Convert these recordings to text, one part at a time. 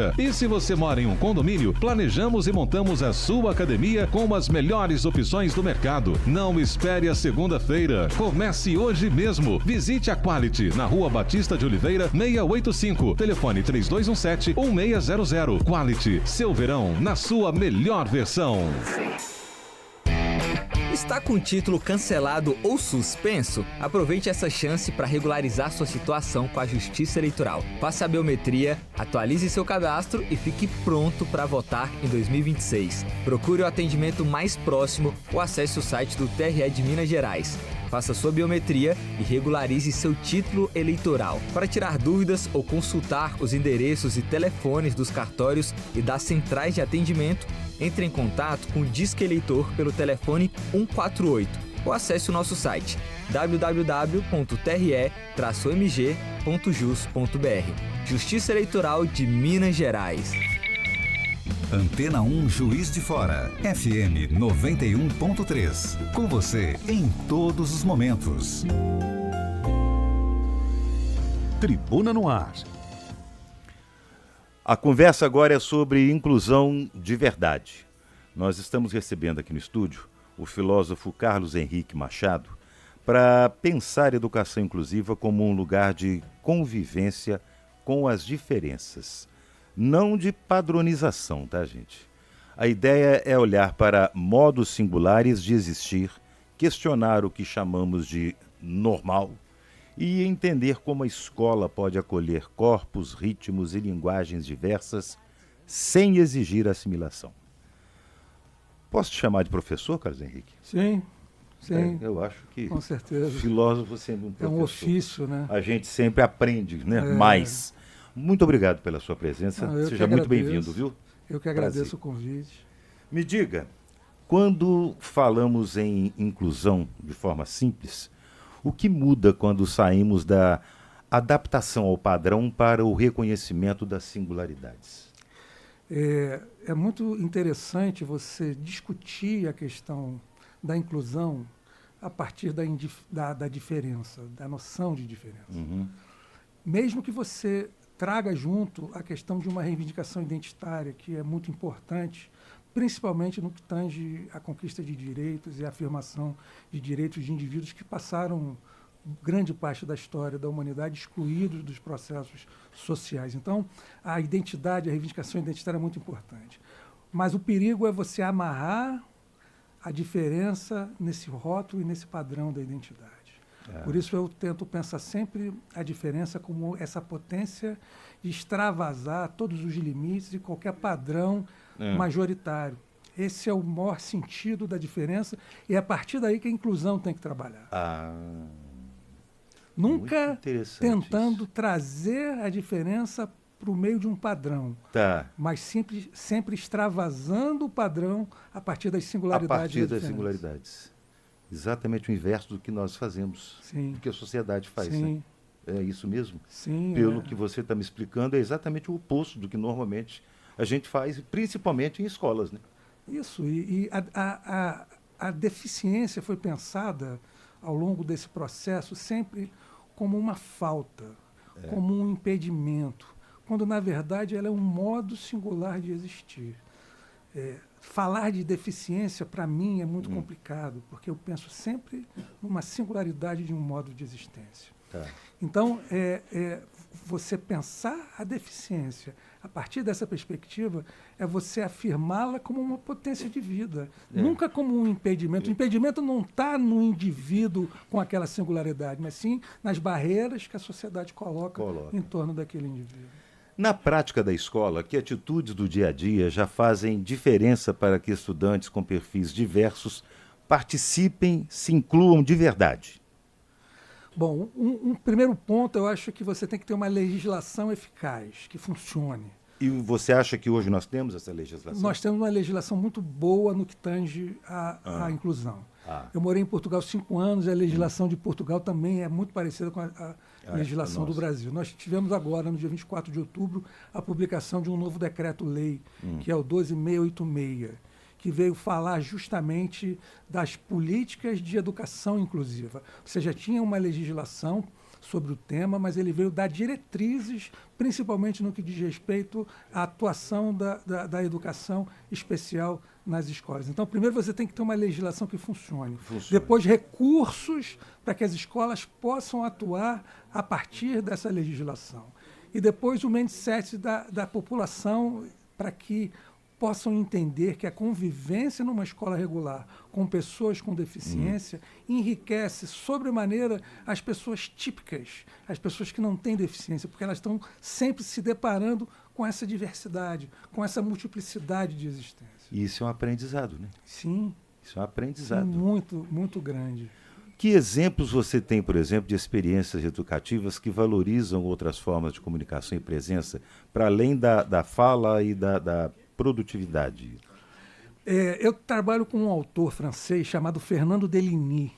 segunda-feira. E se você mora em um condomínio, planejamos e montamos a sua academia com as melhores opções do mercado. Não espere a segunda-feira. Comece hoje mesmo. Visite a Quality, na Rua Batista de Oliveira, 685. Telefone 3217-1600. Quality, seu verão na sua melhor versão. Está com o título cancelado ou suspenso? Aproveite essa chance para regularizar sua situação com a Justiça Eleitoral. Faça a biometria, atualize seu cadastro e fique pronto para votar em 2026. Procure o atendimento mais próximo ou acesse o site do TRE de Minas Gerais. Faça sua biometria e regularize seu título eleitoral. Para tirar dúvidas ou consultar os endereços e telefones dos cartórios e das centrais de atendimento, entre em contato com o Disque Eleitor pelo telefone 148 ou acesse o nosso site www.tre-mg.jus.br. Justiça Eleitoral de Minas Gerais. Antena 1 Juiz de Fora, FM 91.3. Com você em todos os momentos. Tribuna no Ar. A conversa agora é sobre inclusão de verdade. Nós estamos recebendo aqui no estúdio o filósofo Carlos Henrique Machado para pensar a educação inclusiva como um lugar de convivência com as diferenças. Não de padronização, tá, gente? A ideia é olhar para modos singulares de existir, questionar o que chamamos de normal e entender como a escola pode acolher corpos, ritmos e linguagens diversas sem exigir assimilação. Posso te chamar de professor, Carlos Henrique? Sim, sim. Eu acho que com certeza. Filósofo sendo um professor. É um ofício, né? A gente sempre aprende, né? Mais. Muito obrigado pela sua presença. Seja muito bem-vindo, viu? Eu que agradeço o convite. Me diga, quando falamos em inclusão de forma simples, o que muda quando saímos da adaptação ao padrão para o reconhecimento das singularidades? É muito interessante você discutir a questão da inclusão a partir da diferença, da noção de diferença. Uhum. Mesmo que você traga junto a questão de uma reivindicação identitária, que é muito importante, principalmente no que tange a conquista de direitos e a afirmação de direitos de indivíduos que passaram grande parte da história da humanidade excluídos dos processos sociais. Então, a identidade, a reivindicação identitária é muito importante. Mas o perigo é você amarrar a diferença nesse rótulo e nesse padrão da identidade. Por isso eu tento pensar sempre a diferença como essa potência de extravasar todos os limites e qualquer padrão majoritário. Esse é o maior sentido da diferença e é a partir daí que a inclusão tem que trabalhar. Nunca tentando trazer a diferença para o meio de um padrão, mas sempre extravasando o padrão a partir das singularidades. A partir das singularidades. Exatamente o inverso do que nós fazemos, do que a sociedade faz. Né? É isso mesmo? Sim. Pelo que você está me explicando, é exatamente o oposto do que normalmente a gente faz, principalmente em escolas. Né? Isso, e a deficiência foi pensada ao longo desse processo sempre como uma falta, como um impedimento, quando na verdade ela é um modo singular de existir. Falar de deficiência, para mim, é muito complicado, porque eu penso sempre numa singularidade de um modo de existência. Então, você pensar a deficiência a partir dessa perspectiva é você afirmá-la como uma potência de vida, nunca como um impedimento. O impedimento não está no indivíduo com aquela singularidade, mas sim nas barreiras que a sociedade coloca. Em torno daquele indivíduo. Na prática da escola, que atitudes do dia a dia já fazem diferença para que estudantes com perfis diversos participem, se incluam de verdade? Bom, um primeiro ponto, eu acho que você tem que ter uma legislação eficaz, que funcione. E você acha que hoje nós temos essa legislação? Nós temos uma legislação muito boa no que tange à inclusão. Eu morei em Portugal 5 anos e a legislação de Portugal também é muito parecida com a legislação do Brasil. Nós tivemos agora, no dia 24 de outubro, a publicação de um novo decreto-lei, que é o 12686, que veio falar justamente das políticas de educação inclusiva. Você já tinha uma legislação sobre o tema, mas ele veio dar diretrizes, principalmente no que diz respeito à atuação da educação especial nas escolas. Então, primeiro você tem que ter uma legislação que funcione. Depois, recursos para que as escolas possam atuar a partir dessa legislação. E depois o mindset da população para que possam entender que a convivência numa escola regular com pessoas com deficiência enriquece sobremaneira as pessoas típicas, as pessoas que não têm deficiência, porque elas estão sempre se deparando com essa diversidade, com essa multiplicidade de existência. E isso é um aprendizado, né? Sim. Isso é um aprendizado. Muito, muito grande. Que exemplos você tem, por exemplo, de experiências educativas que valorizam outras formas de comunicação e presença, para além da fala e da produtividade? Eu trabalho com um autor francês chamado Fernando Deligny,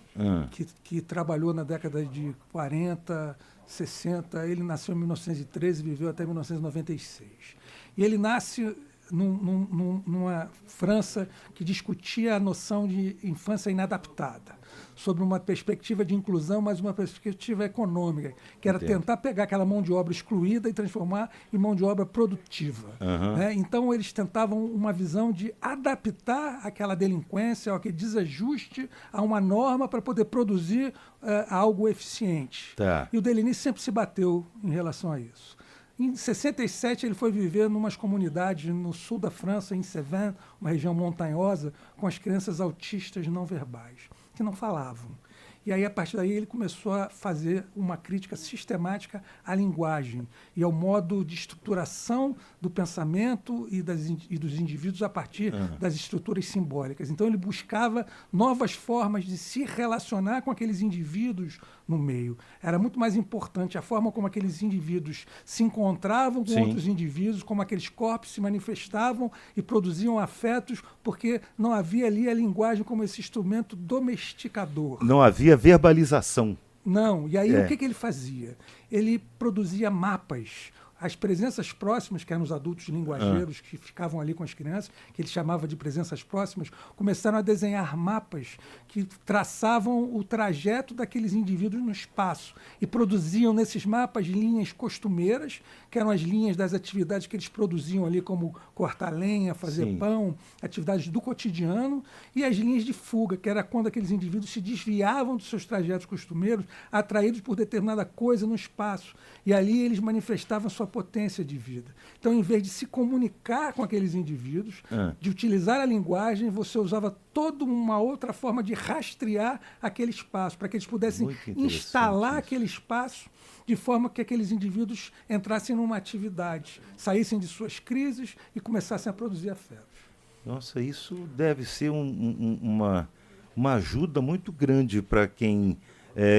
que trabalhou na década de 40, 60. Ele nasceu em 1913 e viveu até 1996. E ele nasce numa França que discutia a noção de infância inadaptada, sobre uma perspectiva de inclusão, mas uma perspectiva econômica, que era tentar pegar aquela mão de obra excluída e transformar em mão de obra produtiva. Né? Então, eles tentavam uma visão de adaptar aquela delinquência, aquele desajuste a uma norma para poder produzir algo eficiente. Tá. E o Deligny sempre se bateu em relação a isso. Em 67, ele foi viver em umas comunidades no sul da França, em Cévennes, uma região montanhosa, com as crianças autistas não verbais, que não falavam. E aí, a partir daí, ele começou a fazer uma crítica sistemática à linguagem e ao modo de estruturação do pensamento e dos indivíduos a partir das estruturas simbólicas. Então, ele buscava novas formas de se relacionar com aqueles indivíduos no meio. Era muito mais importante a forma como aqueles indivíduos se encontravam com outros indivíduos, como aqueles corpos se manifestavam e produziam afetos, porque não havia ali a linguagem como esse instrumento domesticador. Não havia verbalização. Não, e aí o que ele fazia? Ele produzia mapas. As presenças próximas, que eram os adultos linguageiros que ficavam ali com as crianças, que ele chamava de presenças próximas, começaram a desenhar mapas que traçavam o trajeto daqueles indivíduos no espaço e produziam nesses mapas linhas costumeiras, que eram as linhas das atividades que eles produziam ali, como cortar lenha, fazer pão, atividades do cotidiano, e as linhas de fuga, que era quando aqueles indivíduos se desviavam dos seus trajetos costumeiros, atraídos por determinada coisa no espaço. E ali eles manifestavam sua potência de vida. Então, em vez de se comunicar com aqueles indivíduos, de utilizar a linguagem, você usava toda uma outra forma de rastrear aquele espaço, para que eles pudessem instalar aquele espaço de forma que aqueles indivíduos entrassem numa atividade, saíssem de suas crises e começassem a produzir afetos. Nossa, isso deve ser uma ajuda muito grande para quem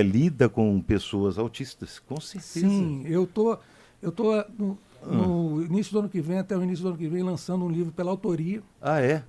lida com pessoas autistas, com certeza. Sim, eu tô no início do ano que vem, até o início do ano que vem, lançando um livro pela autoria. Ah, é?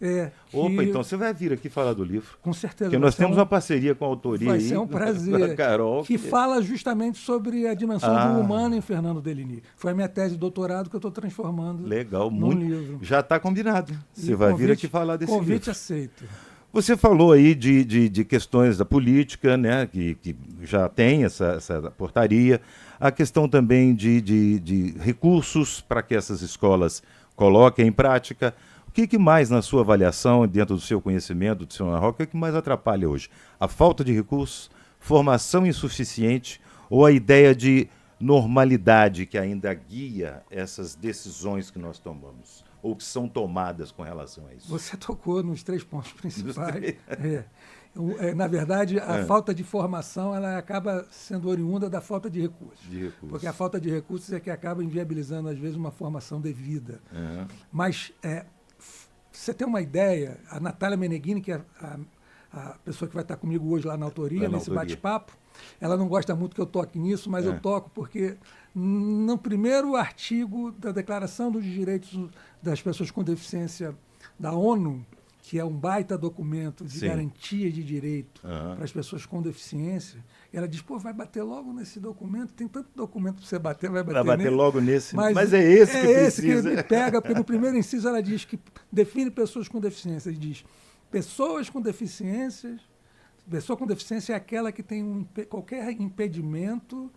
Opa, então você vai vir aqui falar do livro. Com certeza. Porque nós temos uma parceria com a autoria vai aí. Vai ser um prazer. Carol, que fala justamente sobre a dimensão do humano em Fernando Deligny. Foi a minha tese de doutorado que eu estou transformando num livro. Já está combinado. Você vai vir aqui falar desse livro. Convite aceito. Você falou aí de questões da política, né, que já tem essa portaria, a questão também de recursos para que essas escolas coloquem em prática. O que mais, na sua avaliação, dentro do seu conhecimento, do seu know-how, o que mais atrapalha hoje? A falta de recursos, formação insuficiente ou a ideia de normalidade que ainda guia essas decisões que nós tomamos? Ou que são tomadas com relação a isso? Você tocou nos 3 pontos principais. Na verdade, a falta de formação ela acaba sendo oriunda da falta de recursos. Porque a falta de recursos é que acaba inviabilizando, às vezes, uma formação devida. Mas, você tem uma ideia, a Natália Meneghini, que é a pessoa que vai estar comigo hoje lá na autoria, nesse bate-papo, ela não gosta muito que eu toque nisso, mas eu toco porque no primeiro artigo da Declaração dos Direitos das Pessoas com Deficiência da ONU, que é um baita documento de garantia de direito para as pessoas com deficiência, ela diz, vai bater logo nesse documento, tem tanto documento para você bater, vai bater nele. Logo nesse, mas é esse que precisa. É esse que me pega, porque no primeiro inciso ela diz que define pessoas com deficiência, e diz, pessoa com deficiência é aquela que tem qualquer impedimento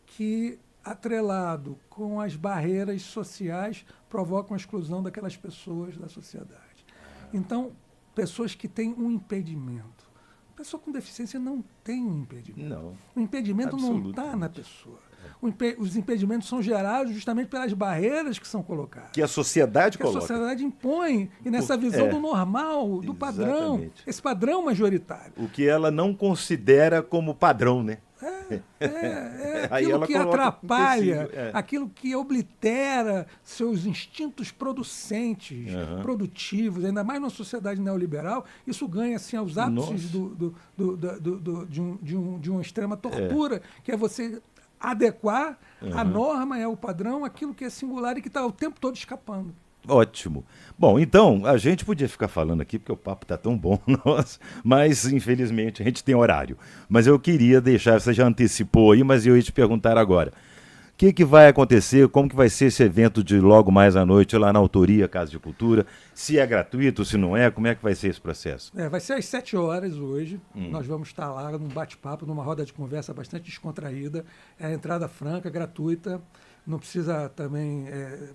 que, atrelado com as barreiras sociais, provocam a exclusão daquelas pessoas da sociedade. Então, pessoas que têm um impedimento. A pessoa com deficiência não tem um impedimento. Não. O impedimento não está na pessoa. Os impedimentos são gerados justamente pelas barreiras que são colocadas. Que a sociedade que coloca. a sociedade impõe. E nessa visão do normal, do padrão. Exatamente. Esse padrão majoritário. O que ela não considera como padrão, né? Aí Aquilo ela que coloca atrapalha, um tecido, aquilo que oblitera seus instintos producentes, produtivos, ainda mais numa sociedade neoliberal, isso ganha assim, aos ápices de uma extrema tortura, que é você adequar a norma, o padrão, aquilo que é singular e que está o tempo todo escapando. Ótimo. Bom, então, a gente podia ficar falando aqui, porque o papo está tão bom, nossa, mas infelizmente a gente tem horário. Mas eu queria deixar, você já antecipou aí, mas eu ia te perguntar agora. O que vai acontecer, como que vai ser esse evento de logo mais à noite lá na Autoria Casa de Cultura? Se é gratuito, se não é, como é que vai ser esse processo? Vai ser às 7 horas hoje, nós vamos estar lá num bate-papo, numa roda de conversa bastante descontraída, é entrada franca, gratuita, não precisa também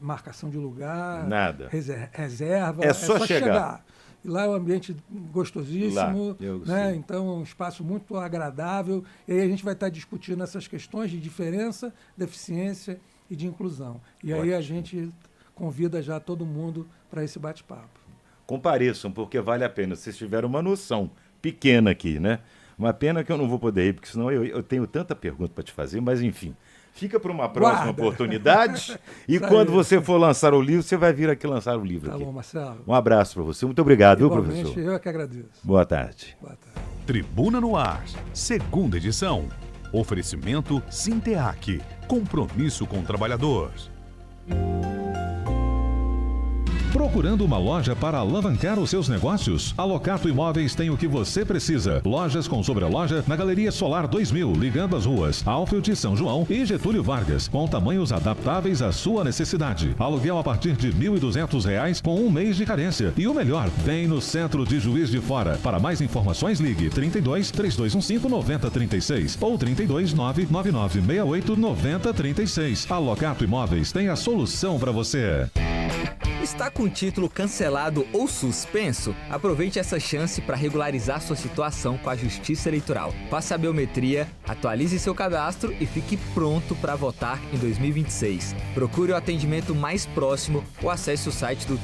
marcação de lugar, nada, reserva, é só chegar. E lá é um ambiente gostosíssimo, lá, então é um espaço muito agradável. E aí a gente vai estar discutindo essas questões de diferença, deficiência e de inclusão. E aí a gente convida já todo mundo para esse bate-papo. Compareçam, porque vale a pena. Vocês tiveram uma noção pequena aqui, né? Uma pena que eu não vou poder ir, porque senão eu tenho tanta pergunta para te fazer, mas enfim. Fica para uma próxima oportunidade. E quando você for lançar o livro, você vai vir aqui lançar o livro. Tá bom, Marcelo. Um abraço para você. Muito obrigado, Igualmente, viu, professor? Eu é que agradeço. Boa tarde. Boa tarde. Tribuna no Ar, segunda edição. Oferecimento Sinteac. Compromisso com o trabalhador. Procurando uma loja para alavancar os seus negócios? A Locato Imóveis tem o que você precisa. Lojas com sobreloja na Galeria Solar 2000, ligando as ruas Alfield, São João e Getúlio Vargas, com tamanhos adaptáveis à sua necessidade. Aluguel a partir de R$ 1.200 com um mês de carência. E o melhor, vem no centro de Juiz de Fora. Para mais informações, ligue 32 3215 9036 ou 32 999 68 9036. A Locato Imóveis tem a solução para você. Está com o título cancelado ou suspenso? Aproveite essa chance para regularizar sua situação com a Justiça Eleitoral. Faça a biometria, atualize seu cadastro e fique pronto para votar em 2026. Procure o atendimento mais próximo ou acesse o site do